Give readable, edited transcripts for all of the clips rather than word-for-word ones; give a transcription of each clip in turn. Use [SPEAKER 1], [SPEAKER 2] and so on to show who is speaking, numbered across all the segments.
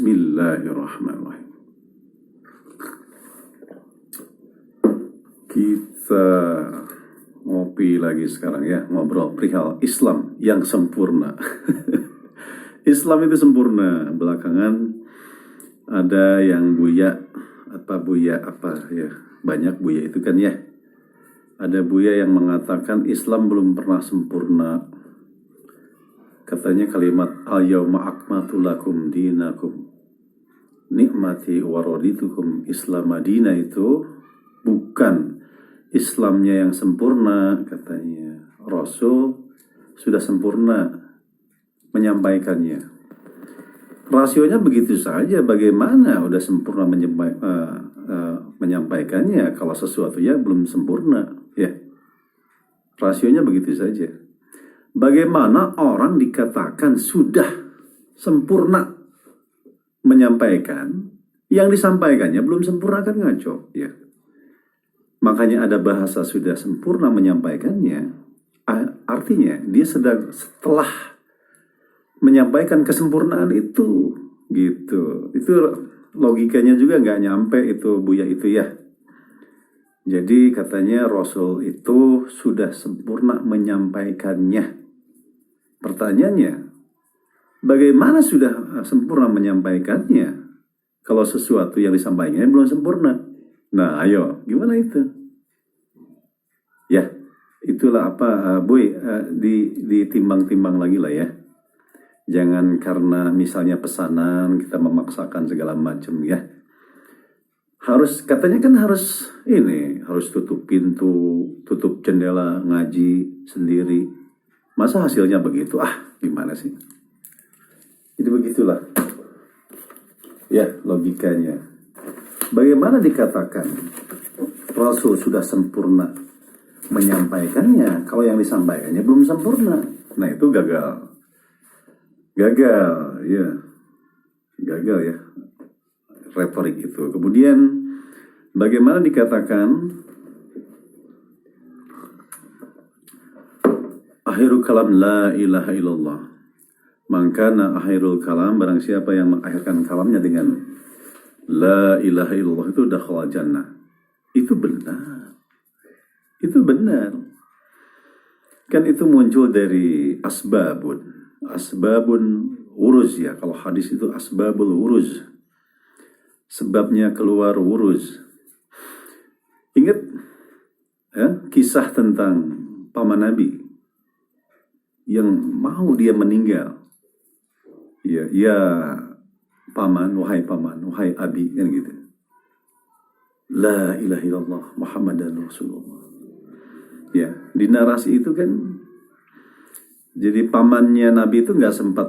[SPEAKER 1] Bismillahirrahmanirrahim. Kita ngopi lagi sekarang ya, ngobrol perihal Islam yang sempurna. Islam itu sempurna. Belakangan ada yang buya ya, banyak buya itu kan ya. Ada buya yang mengatakan Islam belum pernah sempurna. Katanya kalimat al-yawma akmaltu lakum dinakum nikmati wa raditukum Islam Madinah itu bukan Islamnya yang sempurna, katanya. Rasul sudah sempurna menyampaikannya. Rasionya begitu saja, bagaimana udah sempurna menyampaikannya kalau sesuatunya belum sempurna, ya. Rasionya begitu saja. Bagaimana orang dikatakan sudah sempurna menyampaikan, yang disampaikannya belum sempurna, kan ngaco, ya. Makanya ada bahasa sudah sempurna menyampaikannya, artinya dia setelah menyampaikan kesempurnaan itu, gitu. Itu logikanya juga nggak nyampe itu buya itu ya. Jadi katanya Rasul itu sudah sempurna menyampaikannya. Pertanyaannya, bagaimana sudah sempurna menyampaikannya kalau sesuatu yang disampaikannya belum sempurna? Nah, ayo, gimana itu? Ya, itulah ditimbang-timbang lagi lah ya. Jangan karena misalnya pesanan kita memaksakan segala macam ya. Katanya kan harus tutup pintu, tutup jendela, ngaji sendiri. Masa hasilnya begitu? Gimana sih? Jadi begitulah. Ya, logikanya. Bagaimana dikatakan Rasul sudah sempurna menyampaikannya kalau yang disampaikannya belum sempurna? Nah, itu gagal ya, retorik itu. Kemudian bagaimana dikatakan akhirul kalam la ilaha illallah, mangkana akhirul kalam, barang siapa yang mengakhirkan kalamnya dengan la ilaha illallah itu dakhala jannah. Itu benar, kan itu muncul dari asbabun uruz ya. Kalau hadis itu asbabul uruz, sebabnya keluar uruz. Ingat ya, kisah tentang paman Nabi yang mau dia meninggal. Ya paman, wahai abi, kan gitu. La ilaha illallah Muhammadan Rasulullah. Ya, di narasi itu kan, jadi pamannya Nabi itu nggak sempat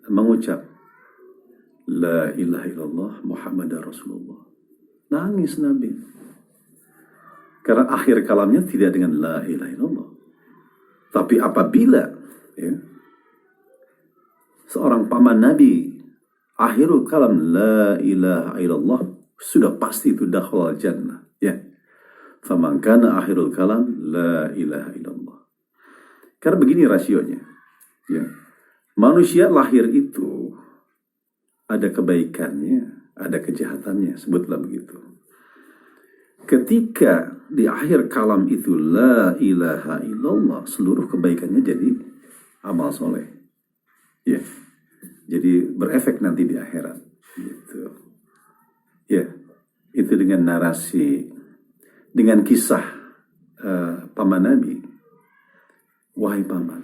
[SPEAKER 1] mengucap La ilaha illallah Muhammadan Rasulullah. Nangis Nabi. Karena akhir kalamnya tidak dengan La ilaha illallah. Tapi apabila ya, seorang paman Nabi akhirul kalam La ilaha illallah, sudah pasti itu dakhala jannah, ya. Faman kana akhirul kalam La ilaha illallah. Karena begini rasionya, ya. Manusia lahir itu ada kebaikannya, ada kejahatannya, sebutlah begitu. Ketika di akhir kalam itu La ilaha illallah, seluruh kebaikannya jadi amal soleh, ya. Jadi berefek nanti di akhirat, gitu. Ya, itu dengan narasi, dengan kisah paman Nabi. Wahai paman,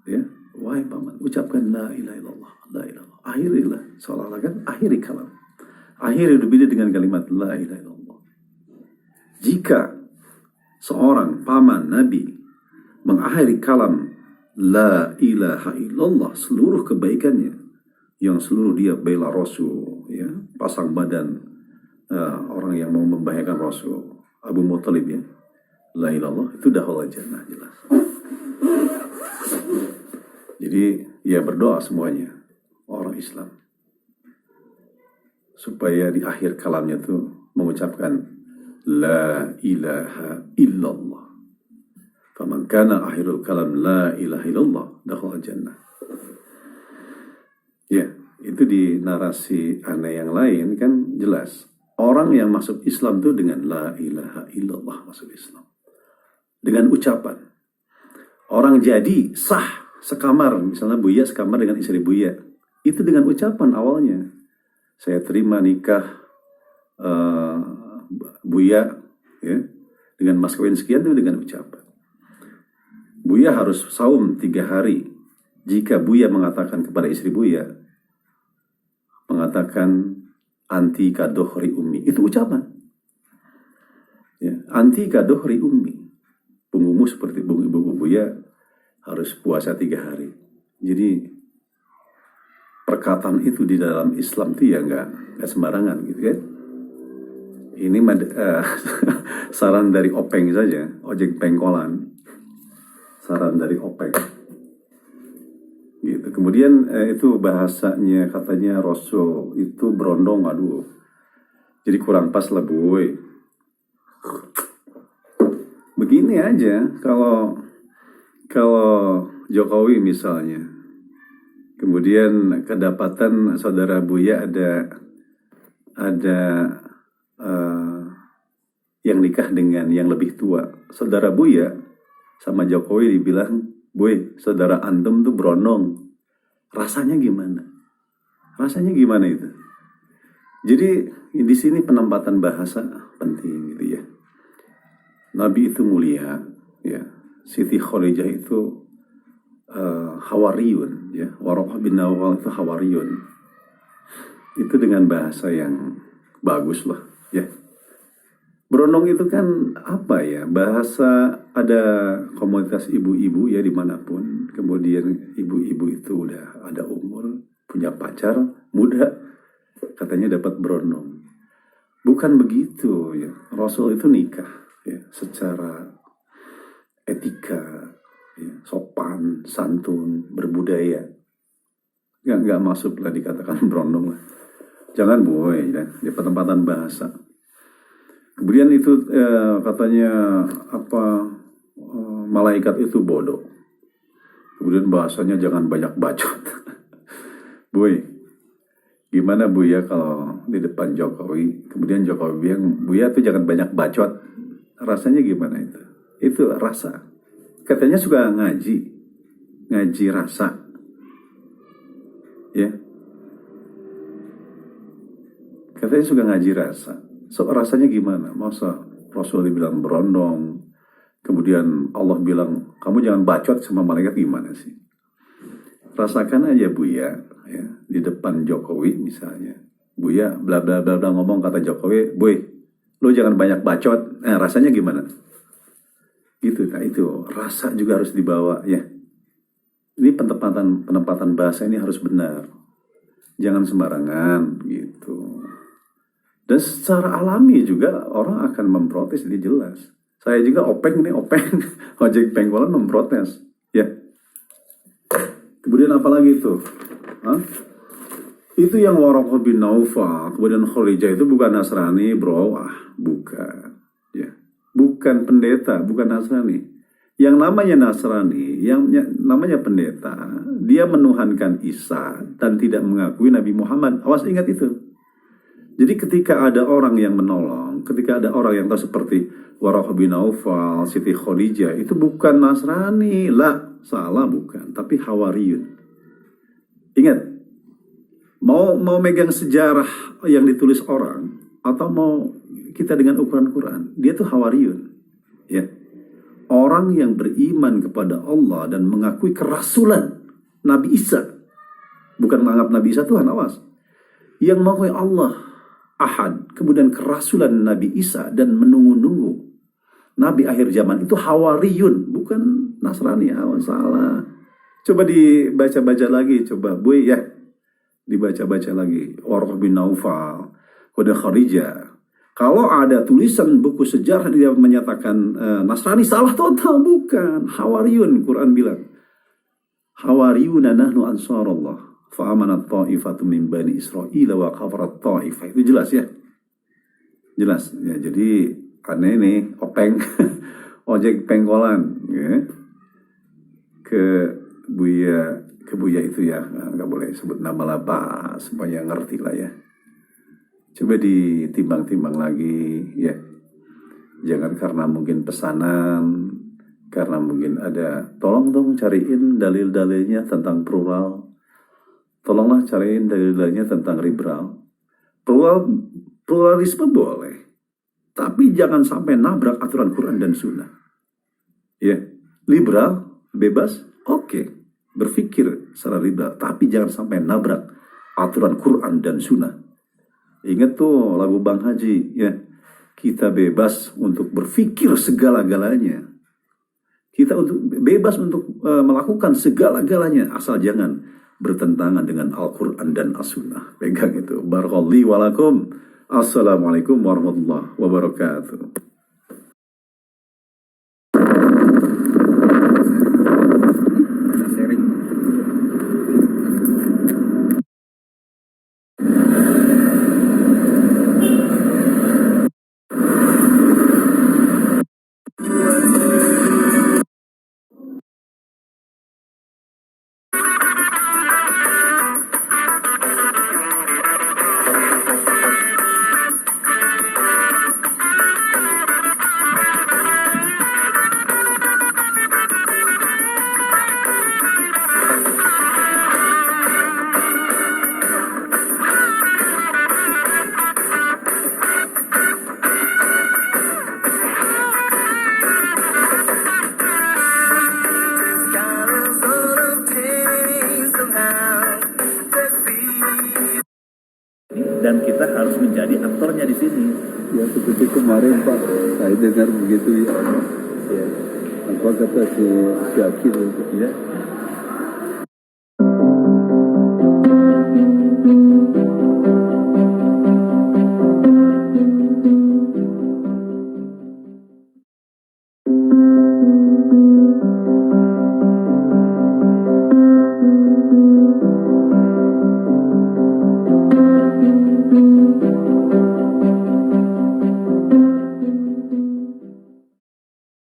[SPEAKER 1] ya, wahai paman, ucapkan la ilaha illallah, la ilaha. Akhirilah, seolah-olah kan akhiri kalam. Akhiri hidup ini dengan kalimat la ilaha illallah. Jika seorang paman Nabi mengakhiri kalam la ilaha illallah, seluruh kebaikannya, yang seluruh dia bela Rasul, ya, pasang badan orang yang mau membahayakan Rasul, Abu Muthalib, ya, la ilallah, itu dakhala jannah, jelas. Jadi ya berdoa semuanya orang Islam supaya di akhir kalamnya tuh mengucapkan la ilaha illallah. Faman kana akhirul kalam la ilaha illallah dakhala jannah. Ya, itu di narasi aneh yang lain kan jelas. Orang yang masuk Islam itu dengan la ilaha illallah masuk Islam. Dengan ucapan. Orang jadi sah sekamar, misalnya Buya sekamar dengan istri Buya. Itu dengan ucapan awalnya. Saya terima nikah Buya ya, dengan mas kawin sekian itu dengan ucapan. Buya harus saum 3 hari. Jika Buya mengatakan kepada istri Buya, mengatakan anti kadohri ummi, itu ucapan. Ya, anti kadohri ummi. Bungumu seperti bunga ibu Buya harus puasa 3 hari. Jadi perkataan itu di dalam Islam itu ya nggak sembarangan gitu kan. Ini saran dari Openg saja, ojek pengkolan. Saran dari Openg. Gitu. Kemudian itu bahasanya katanya Rasul itu berondong, aduh. Jadi kurang pas lah boy. Begini aja kalau Jokowi misalnya, kemudian kedapatan saudara Buya ada yang nikah dengan yang lebih tua. Saudara Buya sama Jokowi dibilang, boy, saudara antum tuh berondong. Rasanya gimana? Rasanya gimana itu? Jadi di sini penempatan bahasa penting gitu ya. Nabi itu mulia, ya. Siti Khadijah itu hawariyun, ya. Waraqah bin Nawfal itu hawariyun. Itu dengan bahasa yang bagus lah, ya. Berondong itu kan apa ya, bahasa ada komunitas ibu-ibu ya dimanapun, kemudian ibu-ibu itu udah ada umur, punya pacar muda, katanya dapat berondong. Bukan begitu ya, Rasul itu nikah ya secara etika, ya, sopan, santun, berbudaya. Nggak masuk lah dikatakan berondong lah. Jangan boy ya, di penempatan bahasa. Kemudian itu katanya apa, malaikat itu bodoh. Kemudian bahasanya jangan banyak bacot. Boy, gimana Buya kalau di depan Jokowi, kemudian Jokowi bilang, Buya tuh jangan banyak bacot. Rasanya gimana itu? Itu rasa. Katanya suka ngaji rasa. Ya. Katanya suka ngaji rasa. So, rasanya gimana? Masa Rasul dibilang berondong, kemudian Allah bilang kamu jangan bacot sama malaikat, gimana sih? Rasakan aja Buya ya, di depan Jokowi misalnya. Buya bla bla bla bla ngomong kata Jokowi, boy, lo jangan banyak bacot. Rasanya gimana? Gitu. Nah itu rasa juga harus dibawa ya. Ini penempatan bahasa ini harus benar. Jangan sembarangan gitu. Dan secara alami juga orang akan memprotes, ini jelas. Saya juga openg ojek pengkolan memprotes. Ya. Kemudian apa lagi itu? Itu yang Waraqah bin Nawfal, kemudian Khadijah itu bukan Nasrani, bro. Bukan. Ya. Bukan pendeta, bukan Nasrani. Yang namanya Nasrani, yang namanya pendeta, dia menuhankan Isa dan tidak mengakui Nabi Muhammad. Awas ingat itu. Jadi ketika ada orang yang menolong, ketika ada orang yang tahu seperti Waraqah bin Nawfal, Siti Khadijah, itu bukan Nasrani, lah, salah bukan, tapi Hawariyun. Ingat, mau megang sejarah yang ditulis orang, atau mau kita dengan ukuran Quran, dia tuh Hawariyun, ya. Orang yang beriman kepada Allah dan mengakui kerasulan Nabi Isa, bukan menganggap Nabi Isa Tuhan, awas. Yang mengakui Allah Ahad, kemudian kerasulan Nabi Isa dan menunggu-nunggu Nabi akhir zaman itu Hawariyun, bukan Nasrani. Salah. Coba dibaca-baca lagi, coba Boy ya, dibaca-baca lagi. Waraqah bin Nawfal, kemudian Khadijah. Kalau ada tulisan buku sejarah dia menyatakan Nasrani, salah total, bukan. Hawariyun, Quran bilang. Hawariyuna nahnu ansarullah. Fa'amanat ta'ifatu min bani Israel wa kafarat ta'ifah. Itu jelas ya. Jelas ya. Jadi aneh nih, openg ojek pengkolan ya. Ke Buya Kebuya itu ya nggak boleh sebut nama lah Pak, supaya ngerti lah ya. Coba ditimbang-timbang lagi ya. Jangan karena mungkin pesanan, karena mungkin ada, tolong dong cariin dalil-dalilnya tentang plural. Tolonglah cariin dalil-dalilnya tentang liberal. Pluralisme boleh, tapi jangan sampai nabrak aturan Quran dan Sunnah. Ya, liberal, bebas, oke. Berpikir secara liberal, tapi jangan sampai nabrak aturan Quran dan Sunnah. Ingat tuh lagu Bang Haji, ya. Kita bebas untuk berpikir segala-galanya. Kita bebas untuk melakukan segala-galanya, asal jangan bertentangan dengan Al-Quran dan As-Sunnah. Pegang itu. Barakallahu walakum. Assalamualaikum warahmatullahi wabarakatuh.
[SPEAKER 2] Dan kita harus menjadi aktornya di sini.
[SPEAKER 3] Ya seperti kemarin Pak, saya dengar begitu ya. Apa kata si Akil?
[SPEAKER 2] Ya.